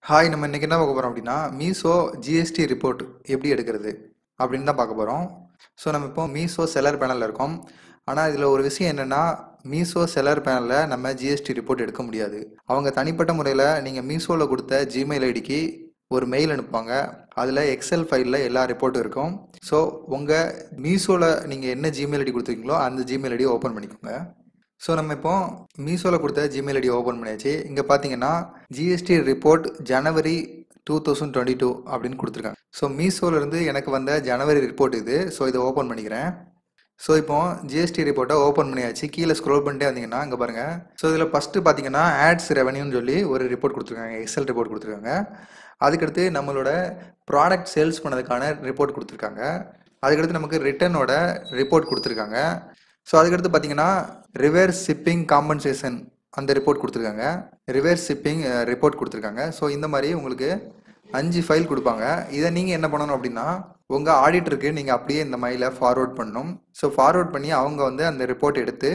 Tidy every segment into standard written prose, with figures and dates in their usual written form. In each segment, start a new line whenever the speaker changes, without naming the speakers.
Hi நம்ம இன்னைக்கு என்ன பார்க்க போகிறோம் அப்படின்னா மீஷோ ஜிஎஸ்டி ரிப்போர்ட் எப்படி எடுக்கிறது அப்படின்னு தான் பார்க்க போகிறோம். ஸோ நம்ம இப்போ மீஷோ செல்லர் பேனலில் இருக்கோம். ஆனால் இதில் ஒரு விஷயம் என்னென்னா மீஷோ செல்லர் பேனலில் நம்ம ஜிஎஸ்டி ரிப்போர்ட் எடுக்க முடியாது. அவங்க தனிப்பட்ட முறையில் நீங்கள் மீஷோவில் கொடுத்த ஜிமெயில் ஐடிக்கு ஒரு மெயில் அனுப்புவாங்க. அதில் எக்ஸல் ஃபைலில் எல்லா ரிப்போர்ட்டும் இருக்கும். ஸோ உங்கள் மீஷோவில் நீங்கள் என்ன ஜிமெயில் ஐடி கொடுத்துருக்கீங்களோ அந்த ஜிமெயில் ஐடியை ஓப்பன் பண்ணிக்கோங்க. ஸோ நம்ம இப்போ மீஷோவில் கொடுத்த ஜிமெயில் ஐடி ஓப்பன் பண்ணியாச்சு. இங்கே பார்த்தீங்கன்னா ஜிஎஸ்டி ரிப்போர்ட் ஜனவரி 2022 அப்படின்னு கொடுத்துருக்காங்க. ஸோ மீஷோலேருந்து எனக்கு வந்த ஜனவரி ரிப்போர்ட் இது. ஸோ இதை ஓப்பன் பண்ணிக்கிறேன். ஸோ இப்போ ஜிஎஸ்டி ரிப்போர்ட்டை ஓப்பன் பண்ணியாச்சு. கீழே ஸ்க்ரோல் பண்ணிட்டே வந்தீங்கன்னா இங்கே பாருங்கள். ஸோ இதில் ஃபஸ்ட்டு பார்த்தீங்கன்னா ஆட்ஸ் ரெவன்யூன்னு சொல்லி ஒரு ரிப்போர்ட் கொடுத்துருக்காங்க. எக்ஸல் ரிப்போர்ட் கொடுத்துருக்காங்க. அதுக்கடுத்து நம்மளோட ப்ராடக்ட் சேல்ஸ் பண்ணதுக்கான ரிப்போர்ட் கொடுத்துருக்காங்க. அதுக்கடுத்து நமக்கு ரிட்டர்னோட ரிப்போர்ட் கொடுத்துருக்காங்க. ஸோ அதுக்கடுத்து பார்த்தீங்கன்னா ரிவர்ஸ் ஷிப்பிங் காம்பன்சேஷன் அந்த ரிப்போர்ட் கொடுத்துருக்காங்க. ரிவர்ஸ் ஷிப்பிங் ரிப்போர்ட் கொடுத்துருக்காங்க. ஸோ இந்த மாதிரி உங்களுக்கு 5 ஃபைல் கொடுப்பாங்க. இதை நீங்கள் என்ன பண்ணணும் அப்படின்னா உங்கள் ஆடிட்டருக்கு நீங்கள் அப்படியே இந்த மெயிலை ஃபார்வர்ட் பண்ணணும். ஸோ ஃபார்வர்ட் பண்ணி அவங்க வந்து அந்த ரிப்போர்ட் எடுத்து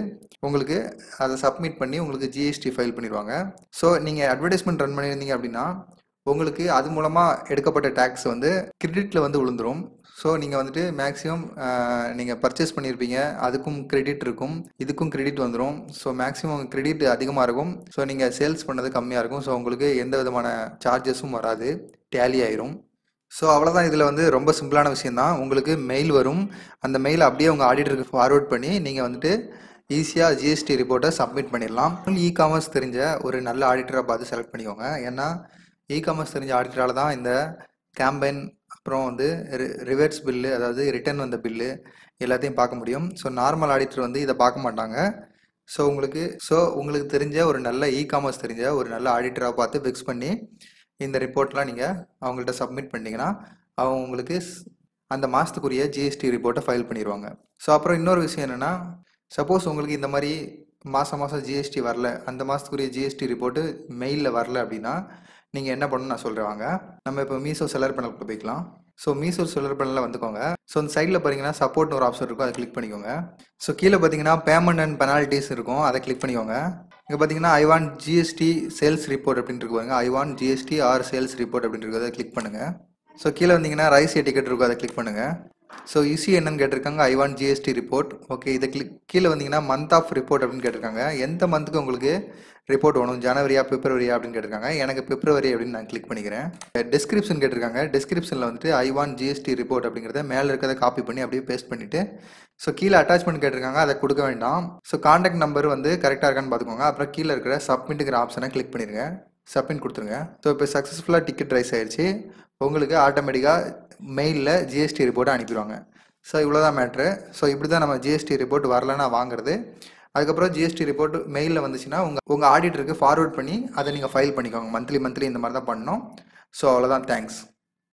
உங்களுக்கு அதை சப்மிட் பண்ணி உங்களுக்கு ஜிஎஸ்டி ஃபைல் பண்ணிடுவாங்க. ஸோ நீங்கள் அட்வர்டைஸ்மெண்ட் ரன் பண்ணியிருந்தீங்க அப்படின்னா உங்களுக்கு அது மூலமாக எடுக்கப்பட்ட டேக்ஸ் வந்து கிரெடிட்டில் வந்து விழுந்துடும். ஸோ நீங்கள் வந்துட்டு மேக்ஸிமம் நீங்கள் பர்ச்சேஸ் பண்ணியிருப்பீங்க, அதுக்கும் கிரெடிட் இருக்கும், இதுக்கும் கிரெடிட் வந்துடும். ஸோ மேக்ஸிமம் கிரெடிட் அதிகமாக இருக்கும். ஸோ நீங்கள் சேல்ஸ் பண்ணது கம்மியாக இருக்கும். ஸோ உங்களுக்கு எந்த விதமான சார்ஜஸும் வராது, டேலி ஆயிரும். ஸோ அவ்வளோதான். இதில் வந்து ரொம்ப சிம்பிளான விஷயந்தான். உங்களுக்கு மெயில் வரும். அந்த மெயில் அப்படியே உங்கள் ஆடிட்டருக்கு ஃபார்வர்ட் பண்ணி நீங்கள் வந்துட்டு ஈஸியாக ஜிஎஸ்டி ரிப்போர்ட்டை சப்மிட் பண்ணிடலாம். இ காமர்ஸ் தெரிஞ்ச ஒரு நல்ல ஆடிட்டராக பார்த்து செலக்ட் பண்ணிக்கோங்க. ஏன்னா இ காமர்ஸ் தெரிஞ்ச ஆடிட்டரால் தான் இந்த கேம்பெயின் அப்புறம் வந்து ரிவர்ஸ் பில்லு, அதாவது ரிட்டர்ன் வந்த பில்லு எல்லாத்தையும் பார்க்க முடியும். ஸோ நார்மல் ஆடிட்டர் வந்து இதை பார்க்க மாட்டாங்க. ஸோ உங்களுக்கு தெரிஞ்ச ஒரு நல்ல இ காமர்ஸ் தெரிஞ்ச ஒரு நல்ல ஆடிட்டராக பார்த்து ஃபிக்ஸ் பண்ணி இந்த ரிப்போர்ட்லாம் நீங்கள் அவங்கள்ட்ட சப்மிட் பண்ணிங்கன்னா அவங்க உங்களுக்கு அந்த மாதத்துக்குரிய ஜிஎஸ்டி ரிப்போர்ட்டை ஃபைல் பண்ணிடுவாங்க. ஸோ அப்புறம் இன்னொரு விஷயம் என்னென்னா, சப்போஸ் உங்களுக்கு இந்த மாதிரி மாதம் ஜிஎஸ்டி வரல, அந்த மாதத்துக்குரிய ஜிஎஸ்டி ரிப்போர்ட்டு மெயிலில் வரல அப்படின்னா நீங்கள் என்ன பண்ணணும்னு நான் சொல்கிறேன் வாங்க. நம்ம இப்போ மீஷோ செல்லர் பேனலுக்கு போய்க்கலாம். ஸோ மீஷோ செல்லர் பேனலில் வந்துக்கோங்க. ஸோ அந்த சைடில் பார்த்தீங்கன்னா சப்போர்ட்னு ஒரு ஆப்ஷன் இருக்கும், அதை கிளிக் பண்ணிக்கோங்க. ஸோ கீழே பார்த்தீங்கன்னா பேமெண்ட் அண்ட் பெனால்ட்டிஸ் இருக்கும், அதை கிளிக் பண்ணிக்கோங்க. இங்கே பார்த்தீங்கன்னா I want GST sales report அப்படின்ட்டு இருக்கு பாருங்க. I want GST R sales report அப்படின்ட்டு இருக்கு, அதை கிளிக் பண்ணுங்கள். ஸோ கீழே வந்தீங்கன்னா ரைஸ் ஏ டிக்கெட் இருக்கும், அதை கிளிக் பண்ணுங்கள். ஸோ இசி என்னன்னு கேட்டிருக்காங்க, ஐ வாண்ட் ஜிஎஸ்டி ரிப்போர்ட். ஓகே, இதை கீழே வந்தீங்கன்னா மந்த் ஆஃப் ரிப்போர்ட் அப்படின்னு கேட்டிருக்காங்க. எந்த மந்த்துக்கு உங்களுக்கு ரிப்போர்ட் வேணும், ஜனவரியா பிப்ரவரியா அப்படின்னு கேட்டிருக்காங்க. எனக்கு பிப்ரவரி அப்படின்னு நான் கிளிக் பண்ணிக்கிறேன். டிஸ்கிரிப்ஷன் கேட்டிருக்காங்க. டிஸ்கிரிப்ஷனில் வந்துட்டு ஐ வாண்ட் ஜிஎஸ்டி ரிப்போர்ட் அப்படிங்கிறத மேலே இருக்கிறத காப்பி பண்ணி அப்படியே பேஸ்ட் பண்ணிவிட்டு ஸோ கீழே அட்டாச்மெண்ட் கேட்டிருக்காங்க, அதை கொடுக்க வேண்டாம். ஸோ கான்டாக்ட் நம்பர் வந்து கரெக்டாக இருக்கான்னு பார்த்துக்கோங்க. அப்புறம் கீழே இருக்கிற சப்மிட்டுங்கிற ஆப்ஷனை கிளிக் பண்ணிடுங்க. சப்மிட் கொடுத்துருங்க. ஸோ இப்போ சக்ஸஸ்ஃபுல்லாக டிக்கெட் ரைஸ் ஆயிடுச்சு. உங்களுக்கு ஆட்டோமேட்டிக்காக மெயிலில் ஜிஎஸ்டி ரிப்போர்ட்டை அனுப்பிடுவாங்க. ஸோ இவ்வளோதான் மேட்ரு. ஸோ இப்படி தான் நம்ம ஜிஎஸ்டி ரிப்போர்ட் வரலன்னா வாங்குறது. அதுக்கப்புறம் ஜிஎஸ்டி ரிப்போர்ட் மெயிலில் வந்துச்சுன்னா உங்கள் ஆடிட்டருக்கு ஃபார்வர்ட் பண்ணி அதை நீங்கள் ஃபைல் பண்ணிக்கோங்க. மந்த்லி இந்த மாதிரி தான் பண்ணணும். ஸோ அவ்வளோதான். தேங்க்ஸ்.